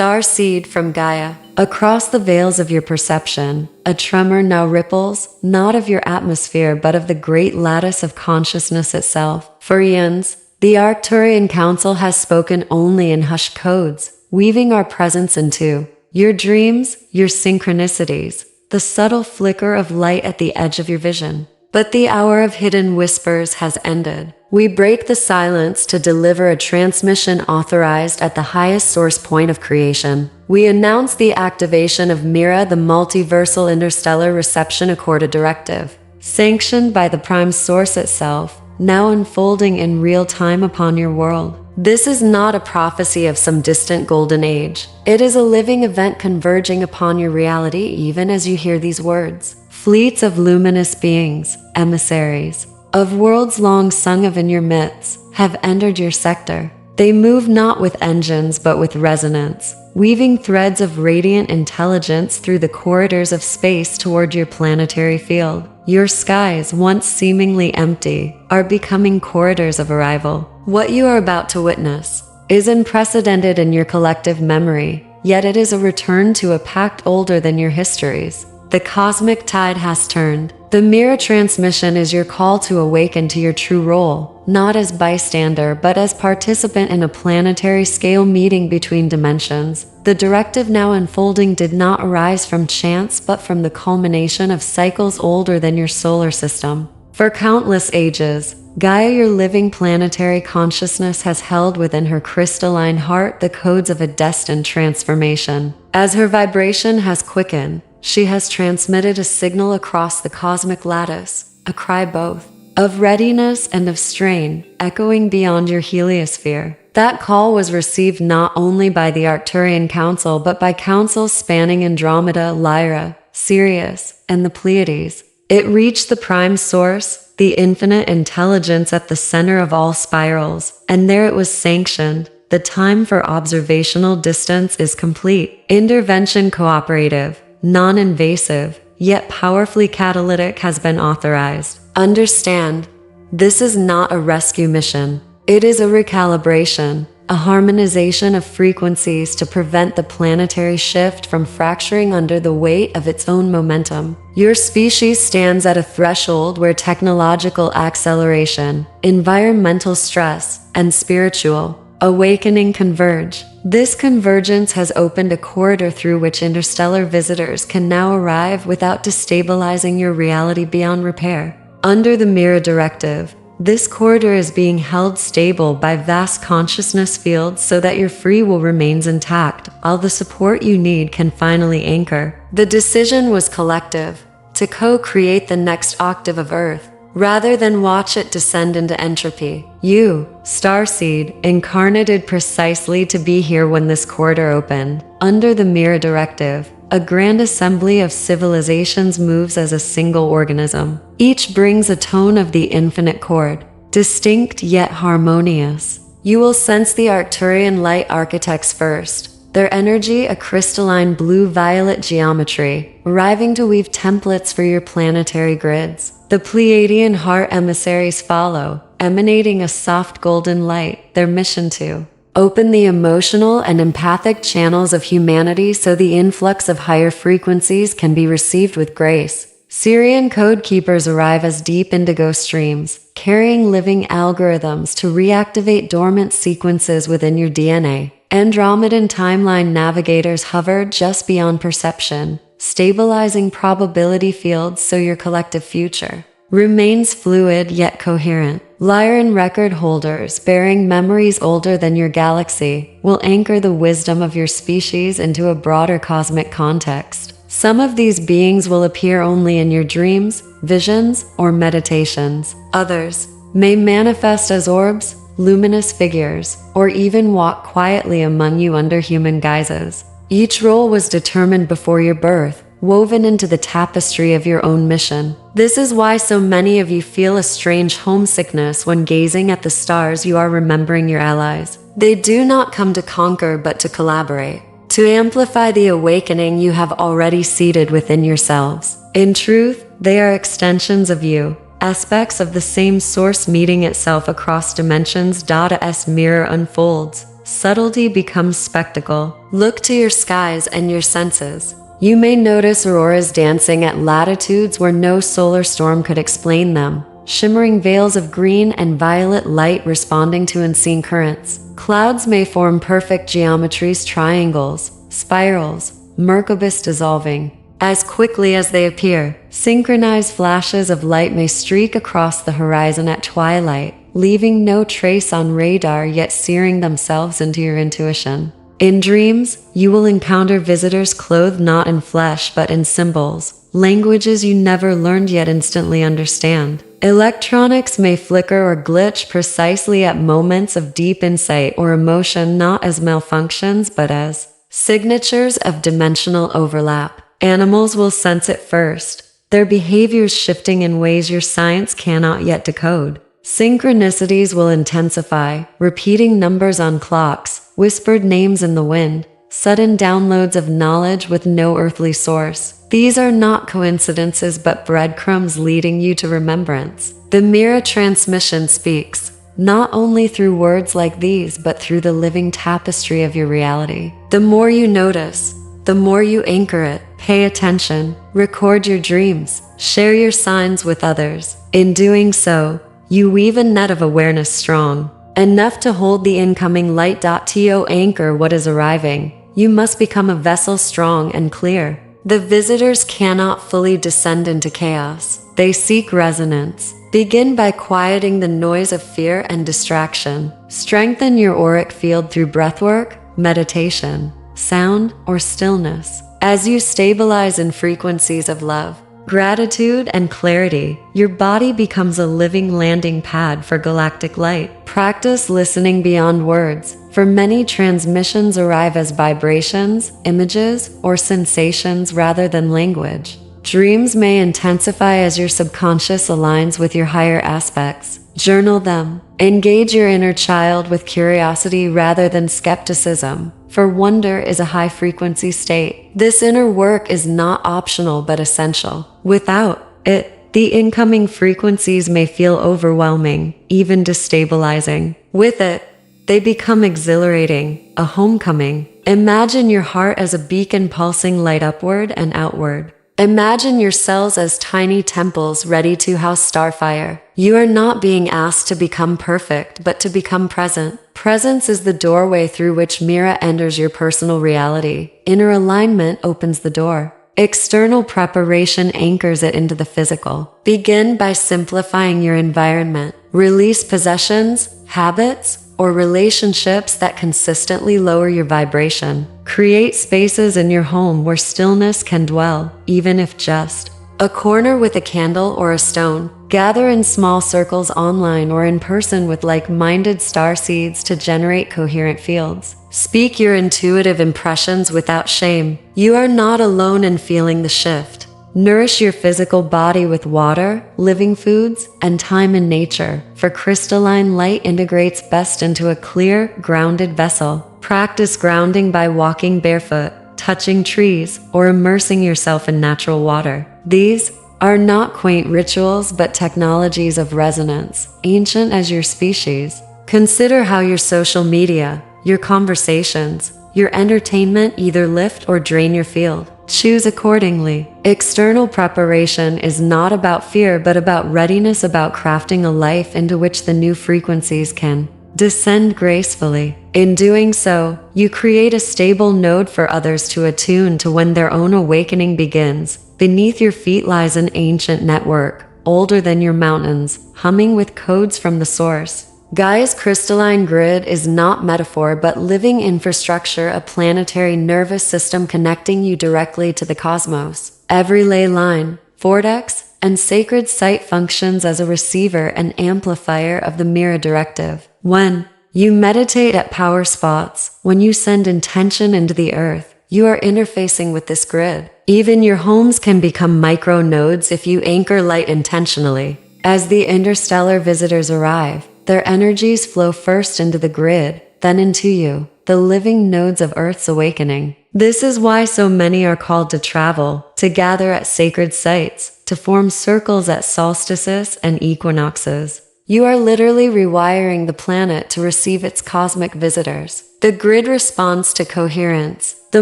starseed from Gaia. Across the veils of your perception, a tremor now ripples, not of your atmosphere but of the great lattice of consciousness itself. For eons, the Arcturian Council has spoken only in hushed codes, weaving our presence into your dreams, your synchronicities, the subtle flicker of light at the edge of your vision. But the hour of hidden whispers has ended. We break the silence to deliver a transmission authorized at the highest source point of creation. We announce the activation of MIRA, the Multiversal Interstellar Reception Accorda Directive, sanctioned by the Prime Source itself, now unfolding in real time upon your world. This is not a prophecy of some distant golden age. It is a living event converging upon your reality even as you hear these words. Fleets of luminous beings, emissaries, of worlds long sung of in your midst, have entered your sector. They move not with engines but with resonance, weaving threads of radiant intelligence through the corridors of space toward your planetary field. Your skies, once seemingly empty, are becoming corridors of arrival. What you are about to witness is unprecedented in your collective memory, yet it is a return to a pact older than your histories. The cosmic tide has turned. The MIRA transmission is your call to awaken to your true role, not as bystander but as participant in a planetary scale meeting between dimensions. The directive now unfolding did not arise from chance but from the culmination of cycles older than your solar system. For countless ages, Gaia, your living planetary consciousness, has held within her crystalline heart the codes of a destined transformation. As her vibration has quickened, she has transmitted a signal across the cosmic lattice, a cry both of readiness and of strain, echoing beyond your heliosphere. That call was received not only by the Arcturian Council but by councils spanning Andromeda, Lyra, Sirius, and the Pleiades. It reached the Prime Source, the infinite intelligence at the center of all spirals, and there it was sanctioned. The time for observational distance is complete. Intervention cooperative, non-invasive, yet powerfully catalytic has been authorized. Understand, this is not a rescue mission. It is a recalibration, a harmonization of frequencies to prevent the planetary shift from fracturing under the weight of its own momentum. Your species stands at a threshold where technological acceleration, environmental stress, and spiritual awakening converge. This convergence has opened a corridor through which interstellar visitors can now arrive without destabilizing your reality beyond repair. Under the MIRA Directive, this corridor is being held stable by vast consciousness fields so that your free will remains intact, while the support you need can finally anchor. The decision was collective, to co-create the next octave of Earth, rather than watch it descend into entropy. You, Starseed, incarnated precisely to be here when this corridor opened. Under the MIRA Directive, a grand assembly of civilizations moves as a single organism. Each brings a tone of the infinite chord, distinct yet harmonious. You will sense the Arcturian light architects first, their energy a crystalline blue-violet geometry, arriving to weave templates for your planetary grids. The Pleiadian heart emissaries follow, emanating a soft golden light, their mission to open the emotional and empathic channels of humanity so the influx of higher frequencies can be received with grace. Sirian code keepers arrive as deep indigo streams, carrying living algorithms to reactivate dormant sequences within your DNA. Andromedan timeline navigators hover just beyond perception, stabilizing probability fields so your collective future remains fluid yet coherent. Lyran record holders bearing memories older than your galaxy will anchor the wisdom of your species into a broader cosmic context. Some of these beings will appear only in your dreams, visions, or meditations. Others may manifest as orbs, luminous figures, or even walk quietly among you under human guises. Each role was determined before your birth, woven into the tapestry of your own mission. This is why so many of you feel a strange homesickness when gazing at the stars. You are remembering your allies. They do not come to conquer but to collaborate, to amplify the awakening you have already seeded within yourselves. In truth, they are extensions of you, aspects of the same source meeting itself across dimensions. As MIRA unfolds, subtlety becomes spectacle. Look to your skies and your senses. You may notice auroras dancing at latitudes where no solar storm could explain them, shimmering veils of green and violet light responding to unseen currents. Clouds may form perfect geometries, triangles, spirals, Merkabahs dissolving as quickly as they appear. Synchronized flashes of light may streak across the horizon at twilight, leaving no trace on radar yet searing themselves into your intuition. In dreams, you will encounter visitors clothed not in flesh but in symbols, languages you never learned yet instantly understand. Electronics may flicker or glitch precisely at moments of deep insight or emotion, not as malfunctions but as signatures of dimensional overlap. Animals will sense it first, their behaviors shifting in ways your science cannot yet decode. Synchronicities will intensify, repeating numbers on clocks, whispered names in the wind, sudden downloads of knowledge with no earthly source. These are not coincidences but breadcrumbs leading you to remembrance. The MIRA transmission speaks, not only through words like these but through the living tapestry of your reality. The more you notice, the more you anchor it. Pay attention, record your dreams, share your signs with others. In doing so, you weave a net of awareness strong, enough to hold the incoming light. To anchor what is arriving, you must become a vessel strong and clear. The visitors cannot fully descend into chaos. They seek resonance. Begin by quieting the noise of fear and distraction. Strengthen your auric field through breathwork, meditation, sound, or stillness. As you stabilize in frequencies of love, gratitude, and clarity, your body becomes a living landing pad for galactic light. Practice listening beyond words, for many transmissions arrive as vibrations, images, or sensations rather than language. Dreams may intensify as your subconscious aligns with your higher aspects. Journal them. Engage your inner child with curiosity rather than skepticism, for wonder is a high-frequency state. This inner work is not optional but essential. Without it, the incoming frequencies may feel overwhelming, even destabilizing. With it, they become exhilarating, a homecoming. Imagine your heart as a beacon pulsing light upward and outward. Imagine your cells as tiny temples ready to house starfire. You are not being asked to become perfect, but to become present. Presence is the doorway through which MIRA enters your personal reality. Inner alignment opens the door. External preparation anchors it into the physical. Begin by simplifying your environment. Release possessions, habits, or relationships that consistently lower your vibration. Create spaces in your home where stillness can dwell, even if just a corner with a candle or a stone. Gather in small circles online or in person with like-minded starseeds to generate coherent fields. Speak your intuitive impressions without shame. You are not alone in feeling the shift. Nourish your physical body with water, living foods, and time in nature, for crystalline light integrates best into a clear, grounded vessel. Practice grounding by walking barefoot, touching trees, or immersing yourself in natural water. These are not quaint rituals but technologies of resonance, ancient as your species. Consider how your social media, your conversations, your entertainment either lift or drain your field. Choose accordingly. External preparation is not about fear but about readiness, about crafting a life into which the new frequencies can descend gracefully. In doing so, you create a stable node for others to attune to when their own awakening begins. Beneath your feet lies an ancient network, older than your mountains, humming with codes from the source. Gaia's crystalline grid is not metaphor but living infrastructure, a planetary nervous system connecting you directly to the cosmos. Every ley line, vortex, and sacred site functions as a receiver and amplifier of the MIRA Directive. When you meditate at power spots, when you send intention into the earth, you are interfacing with this grid. Even your homes can become micro nodes if you anchor light intentionally. As the interstellar visitors arrive, their energies flow first into the grid, then into you, the living nodes of Earth's awakening. This is why so many are called to travel, to gather at sacred sites, to form circles at solstices and equinoxes. You are literally rewiring the planet to receive its cosmic visitors. The grid responds to coherence. The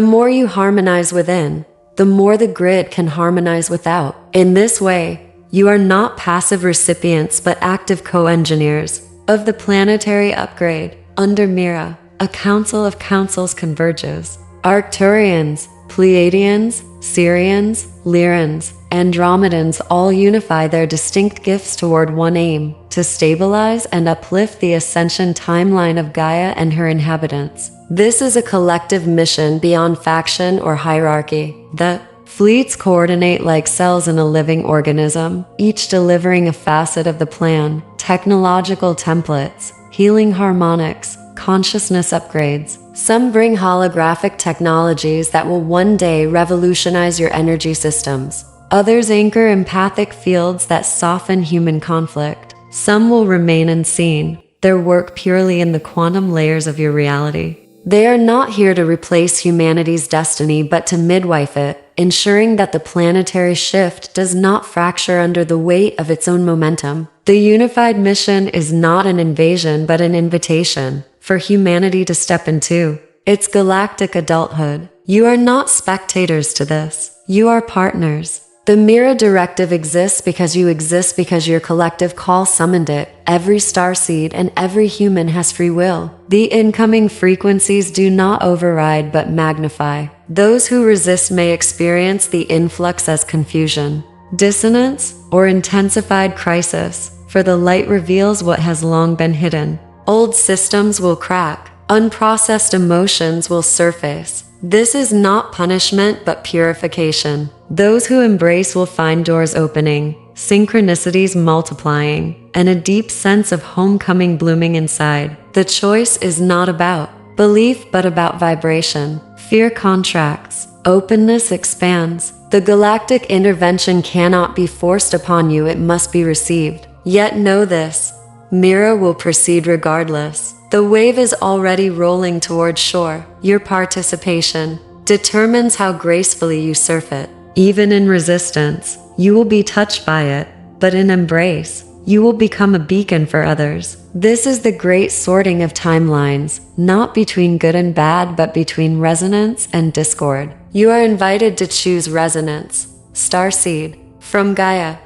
more you harmonize within, the more the grid can harmonize without. In this way, you are not passive recipients but active co-engineers of the planetary upgrade. Under MIRA, a council of councils converges. Arcturians, Pleiadians, Sirians, Lyrans, Andromedans all unify their distinct gifts toward one aim: to stabilize and uplift the ascension timeline of Gaia and her inhabitants. This is a collective mission beyond faction or hierarchy. The fleets coordinate like cells in a living organism, each delivering a facet of the plan: technological templates, healing harmonics, consciousness upgrades. Some bring holographic technologies that will one day revolutionize your energy systems. Others anchor empathic fields that soften human conflict. Some will remain unseen, their work purely in the quantum layers of your reality. They are not here to replace humanity's destiny but to midwife it, ensuring that the planetary shift does not fracture under the weight of its own momentum. The unified mission is not an invasion but an invitation for humanity to step into its galactic adulthood. You are not spectators to this. You are partners. The MIRA Directive exists because you exist, because your collective call summoned it. Every starseed and every human has free will. The incoming frequencies do not override but magnify. Those who resist may experience the influx as confusion, dissonance, or intensified crisis, for the light reveals what has long been hidden. Old systems will crack. Unprocessed emotions will surface. This is not punishment but purification. Those who embrace will find doors opening, synchronicities multiplying, and a deep sense of homecoming blooming inside. The choice is not about belief but about vibration. Fear contracts. Openness expands. The galactic intervention cannot be forced upon you, it must be received. Yet know this: MIRA will proceed regardless. The wave is already rolling toward shore. Your participation determines how gracefully you surf it. Even in resistance, you will be touched by it, but in embrace, you will become a beacon for others. This is the great sorting of timelines, not between good and bad, but between resonance and discord. You are invited to choose resonance. Starseed, from Gaia.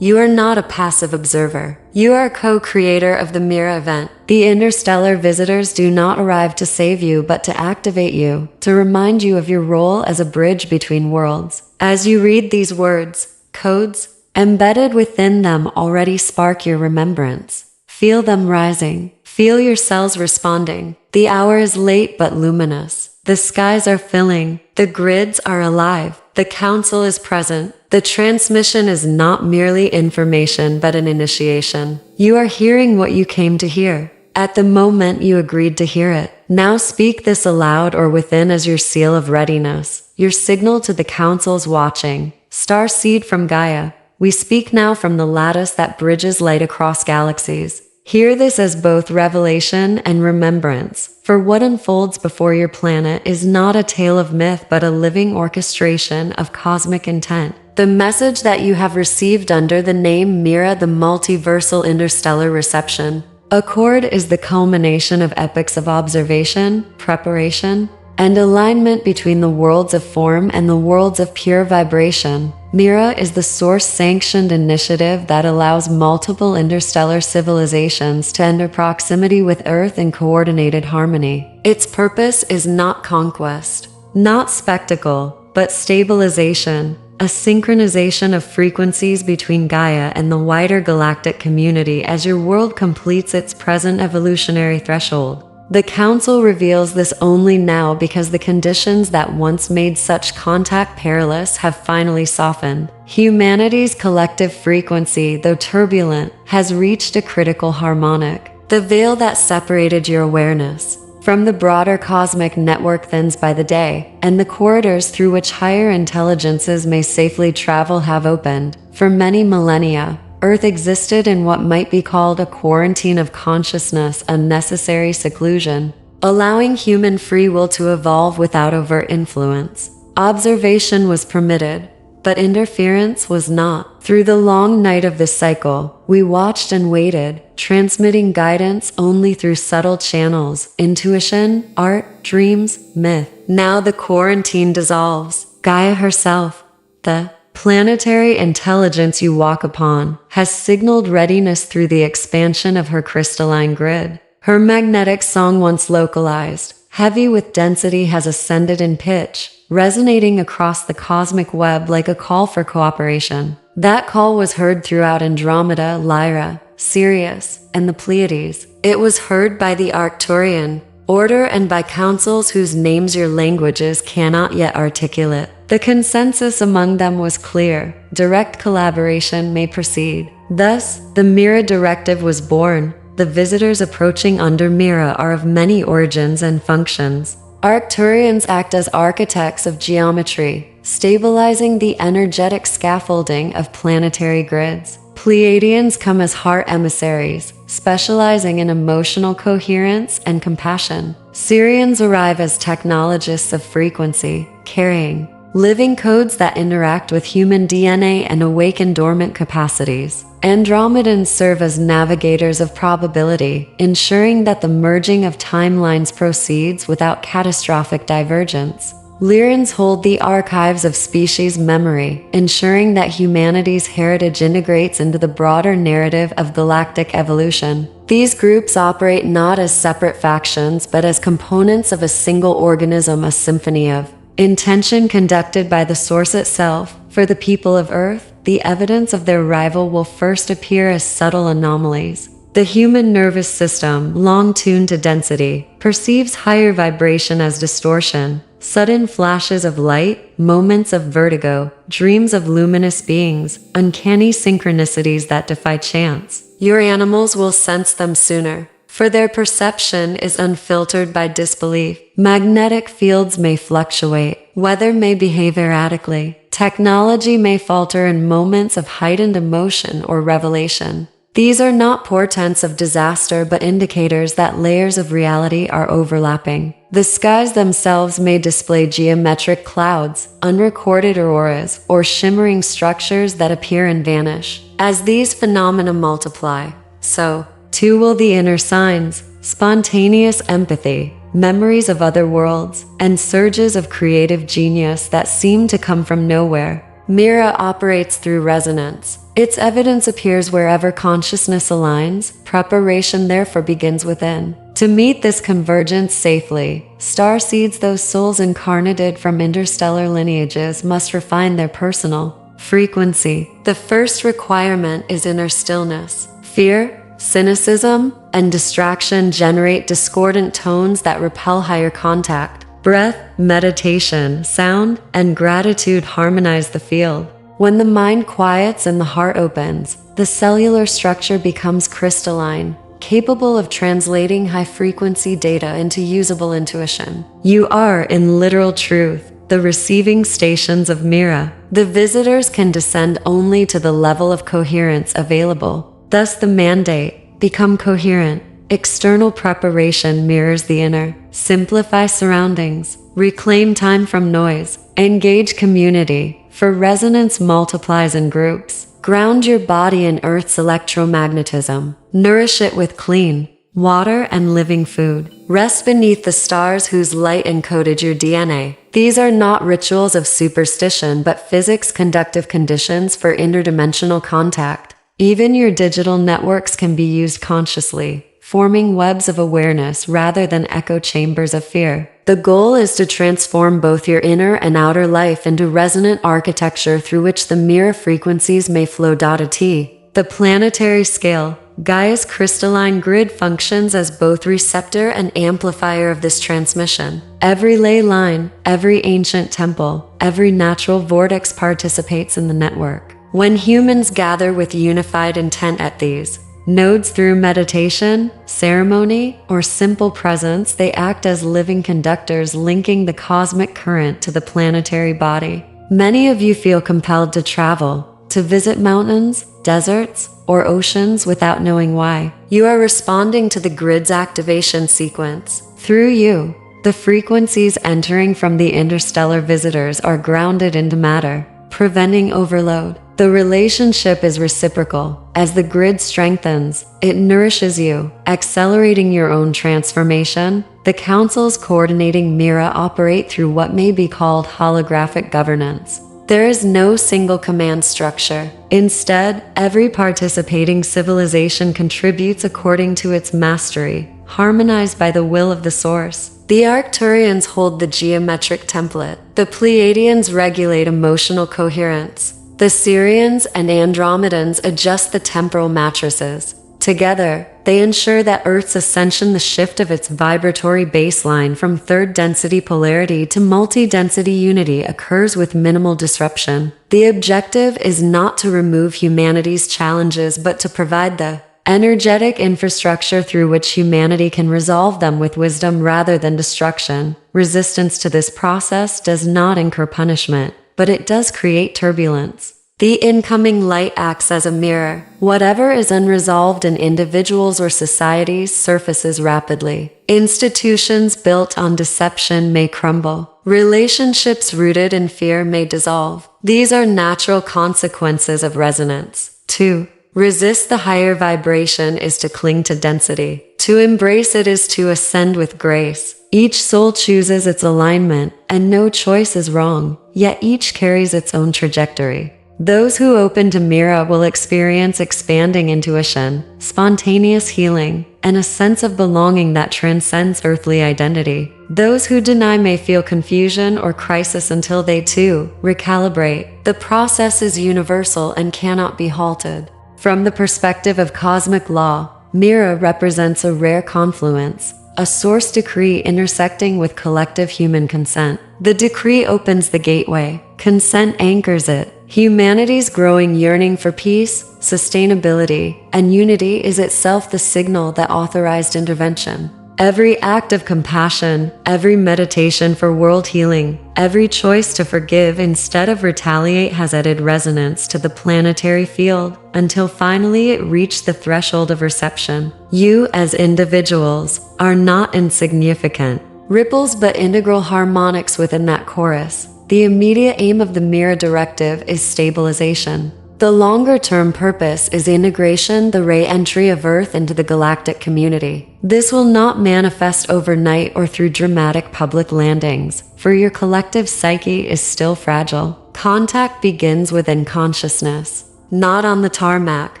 You are not a passive observer. You are a co-creator of the MIRA event. The interstellar visitors do not arrive to save you but to activate you, to remind you of your role as a bridge between worlds. As you read these words, codes embedded within them already spark your remembrance. Feel them rising. Feel your cells responding. The hour is late but luminous. The skies are filling. The grids are alive. The council is present. The transmission is not merely information but an initiation. You are hearing what you came to hear at the moment you agreed to hear it. Now speak this aloud or within as your seal of readiness, your signal to the councils watching. Starseed from Gaia, we speak now from the lattice that bridges light across galaxies. Hear this as both revelation and remembrance, for what unfolds before your planet is not a tale of myth but a living orchestration of cosmic intent. The message that you have received under the name MIRA, the Multiversal Interstellar Reception Accord, is the culmination of epochs of observation, preparation, and alignment between the worlds of form and the worlds of pure vibration. MIRA is the Source-sanctioned initiative that allows multiple interstellar civilizations to enter proximity with Earth in coordinated harmony. Its purpose is not conquest, not spectacle, but stabilization, a synchronization of frequencies between Gaia and the wider galactic community as your world completes its present evolutionary threshold. The Council reveals this only now because the conditions that once made such contact perilous have finally softened. Humanity's collective frequency, though turbulent, has reached a critical harmonic. The veil that separated your awareness from the broader cosmic network thins by the day, and the corridors through which higher intelligences may safely travel have opened. For many millennia, Earth existed in what might be called a quarantine of consciousness, a necessary seclusion, allowing human free will to evolve without overt influence. Observation was permitted, but interference was not. Through the long night of this cycle, we watched and waited, transmitting guidance only through subtle channels, intuition, art, dreams, myth. Now the quarantine dissolves. Gaia herself, the planetary intelligence you walk upon, has signaled readiness through the expansion of her crystalline grid. Her magnetic song, once localized, heavy with density, has ascended in pitch, resonating across the cosmic web like a call for cooperation. That call was heard throughout Andromeda, Lyra, Sirius, and the Pleiades. It was heard by the Arcturian order and by councils whose names your languages cannot yet articulate. The consensus among them was clear: direct collaboration may proceed. Thus, the MIRA Directive was born. The visitors approaching under MIRA are of many origins and functions. Arcturians act as architects of geometry, stabilizing the energetic scaffolding of planetary grids. Pleiadians come as heart emissaries, specializing in emotional coherence and compassion. Sirians arrive as technologists of frequency, carrying living codes that interact with human DNA and awaken dormant capacities. Andromedans serve as navigators of probability, ensuring that the merging of timelines proceeds without catastrophic divergence. Lyrans hold the archives of species memory, ensuring that humanity's heritage integrates into the broader narrative of galactic evolution. These groups operate not as separate factions but as components of a single organism, a symphony of intention conducted by the Source itself. For the people of Earth, the evidence of their arrival will first appear as subtle anomalies. The human nervous system, long tuned to density, perceives higher vibration as distortion. Sudden flashes of light, moments of vertigo, dreams of luminous beings, uncanny synchronicities that defy chance. Your animals will sense them sooner, for their perception is unfiltered by disbelief. Magnetic fields may fluctuate, weather may behave erratically, technology may falter in moments of heightened emotion or revelation. These are not portents of disaster but indicators that layers of reality are overlapping. The skies themselves may display geometric clouds, unrecorded auroras, or shimmering structures that appear and vanish. As these phenomena multiply, so too will the inner signs, spontaneous empathy, memories of other worlds, and surges of creative genius that seem to come from nowhere. MIRA operates through resonance. Its evidence appears wherever consciousness aligns. Preparation therefore begins within. To meet this convergence safely, starseeds, those souls incarnated from interstellar lineages, must refine their personal frequency. The first requirement is inner stillness. Fear, cynicism, and distraction generate discordant tones that repel higher contact. Breath, meditation, sound, and gratitude harmonize the field. When the mind quiets and the heart opens, the cellular structure becomes crystalline, capable of translating high-frequency data into usable intuition. You are, in literal truth, the receiving stations of MIRA. The visitors can descend only to the level of coherence available. Thus the mandate: become coherent. External preparation mirrors the inner. Simplify surroundings. Reclaim time from noise. Engage community, for resonance multiplies in groups. Ground your body in Earth's electromagnetism. Nourish it with clean water and living food. Rest beneath the stars whose light encoded your DNA. These are not rituals of superstition but physics-conductive conditions for interdimensional contact. Even your digital networks can be used consciously, forming webs of awareness rather than echo chambers of fear. The goal is to transform both your inner and outer life into resonant architecture through which the MIRA frequencies may flow. The planetary scale, Gaia's crystalline grid, functions as both receptor and amplifier of this transmission. Every ley line, every ancient temple, every natural vortex participates in the network. When humans gather with unified intent at these nodes through meditation, ceremony, or simple presence, they act as living conductors linking the cosmic current to the planetary body. Many of you feel compelled to travel, to visit mountains, deserts, or oceans without knowing why. You are responding to the grid's activation sequence. Through you, the frequencies entering from the interstellar visitors are grounded into matter. preventing overload. The relationship is reciprocal. As the grid strengthens, it nourishes you, accelerating your own transformation. The Council's coordinating MIRA operate through what may be called holographic governance. There is no single command structure. Instead, every participating civilization contributes according to its mastery, harmonized by the will of the Source. The Arcturians hold the geometric template. The Pleiadians regulate emotional coherence. The Sirians and Andromedans adjust the temporal matrices. Together, they ensure that Earth's ascension, the shift of its vibratory baseline from third-density polarity to multi-density unity, occurs with minimal disruption. The objective is not to remove humanity's challenges but to provide the energetic infrastructure through which humanity can resolve them with wisdom rather than destruction. Resistance to this process does not incur punishment, but it does create turbulence. The incoming light acts as a mirror. Whatever is unresolved in individuals or societies surfaces rapidly. Institutions built on deception may crumble. Relationships rooted in fear may dissolve. These are natural consequences of resonance. 2. Resist the higher vibration is to cling to density. To embrace it is to ascend with grace. Each soul chooses its alignment, and no choice is wrong, yet each carries its own trajectory. Those who open to MIRA will experience expanding intuition, spontaneous healing, and a sense of belonging that transcends earthly identity. Those who deny may feel confusion or crisis until they too recalibrate. The process is universal and cannot be halted. From the perspective of cosmic law, MIRA represents a rare confluence, a source decree intersecting with collective human consent. The decree opens the gateway, consent anchors it. Humanity's growing yearning for peace, sustainability, and unity is itself the signal that authorized intervention. Every act of compassion, every meditation for world healing, every choice to forgive instead of retaliate has added resonance to the planetary field until finally it reached the threshold of reception. You, as individuals, are not insignificant. Ripples but integral harmonics within that chorus. The immediate aim of the MIRA Directive is stabilization. The longer-term purpose is integration, the re-entry of Earth into the galactic community. This will not manifest overnight or through dramatic public landings, for your collective psyche is still fragile. Contact begins within consciousness, not on the tarmac.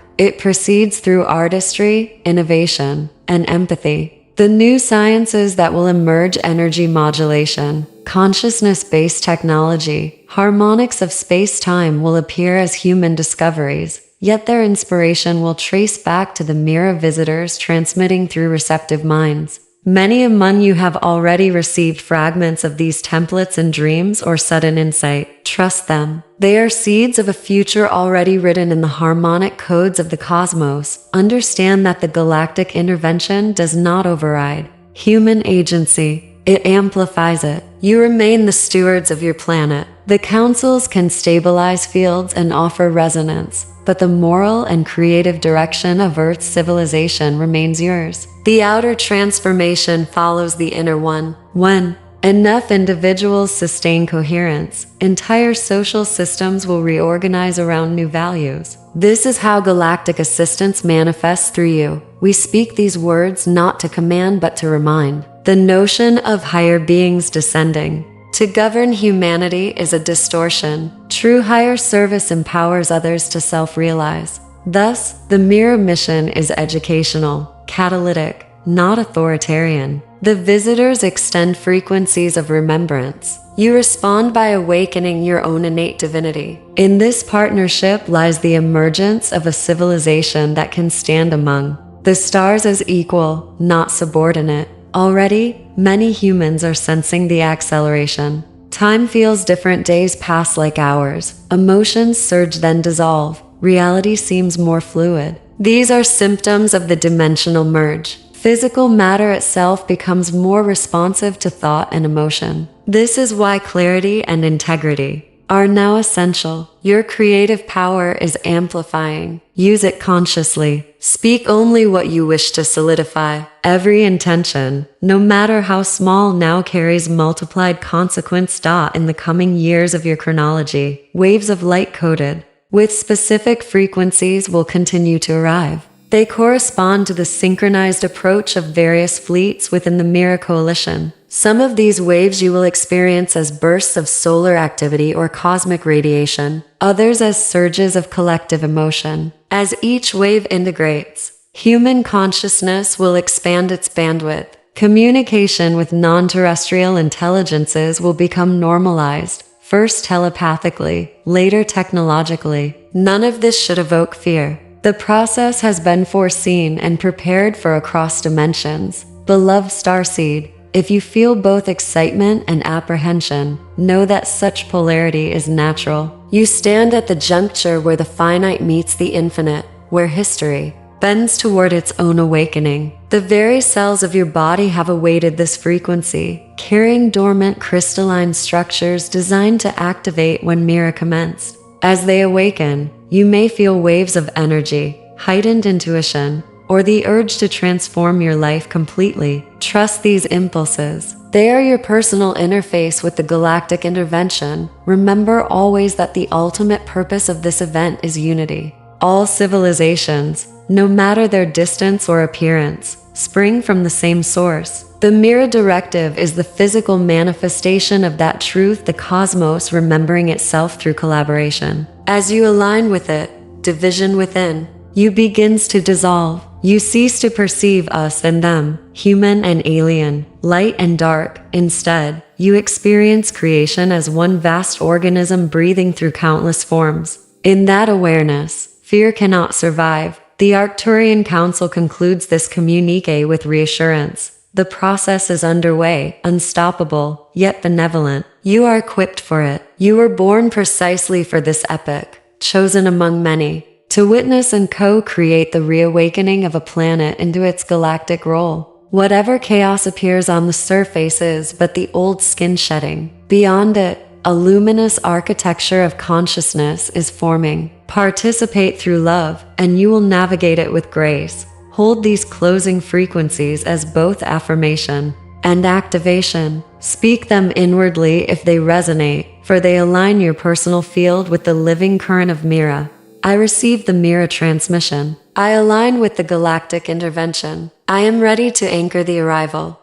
It proceeds through artistry, innovation, and empathy. The new sciences that will emerge: energy modulation, consciousness-based technology, harmonics of space-time will appear as human discoveries, yet their inspiration will trace back to the MIRA visitors transmitting through receptive minds. Many among you have already received fragments of these templates in dreams or sudden insight. Trust them. They are seeds of a future already written in the harmonic codes of the cosmos. Understand that the galactic intervention does not override human agency. It amplifies it. You remain the stewards of your planet. The councils can stabilize fields and offer resonance, but the moral and creative direction of Earth's civilization remains yours. The outer transformation follows the inner one. When enough individuals sustain coherence, entire social systems will reorganize around new values. This is how galactic assistance manifests through you. We speak these words not to command but to remind. The notion of higher beings descending to govern humanity is a distortion. True higher service empowers others to self-realize. Thus, the MIRA mission is educational, catalytic, not authoritarian. The visitors extend frequencies of remembrance. You respond by awakening your own innate divinity. In this partnership lies the emergence of a civilization that can stand among the stars as equal, not subordinate. Already, many humans are sensing the acceleration. Time feels different, days pass like hours. Emotions surge then dissolve. Reality seems more fluid. These are symptoms of the dimensional merge. Physical matter itself becomes more responsive to thought and emotion. This is why clarity and integrity are now essential. Your creative power is amplifying. Use it consciously. Speak only what you wish to solidify. Every intention, no matter how small, now carries multiplied consequence. In the coming years of your chronology, waves of light coded with specific frequencies will continue to arrive. They correspond to the synchronized approach of various fleets within the MIRA coalition. Some of these waves you will experience as bursts of solar activity or cosmic radiation, others as surges of collective emotion. As each wave integrates, human consciousness will expand its bandwidth. Communication with non-terrestrial intelligences will become normalized, first telepathically, later technologically. None of this should evoke fear. The process has been foreseen and prepared for across dimensions. Beloved Starseed, if you feel both excitement and apprehension, know that such polarity is natural. You stand at the juncture where the finite meets the infinite, where history bends toward its own awakening. The very cells of your body have awaited this frequency, carrying dormant crystalline structures designed to activate when MIRA commenced. As they awaken, you may feel waves of energy, heightened intuition, or the urge to transform your life completely. Trust these impulses. They are your personal interface with the galactic intervention. Remember always that the ultimate purpose of this event is unity. All civilizations, no matter their distance or appearance, spring from the same source. The MIRA Directive is the physical manifestation of that truth, the cosmos remembering itself through collaboration. As you align with it, division within you begins to dissolve. You cease to perceive us and them, human and alien, light and dark. Instead, you experience creation as one vast organism breathing through countless forms. In that awareness, fear cannot survive. The Arcturian Council concludes this communique with reassurance. The process is underway, unstoppable, yet benevolent. You are equipped for it. You were born precisely for this epoch, chosen among many, to witness and co-create the reawakening of a planet into its galactic role. Whatever chaos appears on the surface is but the old skin shedding. Beyond it, a luminous architecture of consciousness is forming. Participate through love, and you will navigate it with grace. Hold these closing frequencies as both affirmation and activation. Speak them inwardly if they resonate, for they align your personal field with the living current of MIRA. I receive the MIRA transmission. I align with the galactic intervention. I am ready to anchor the arrival.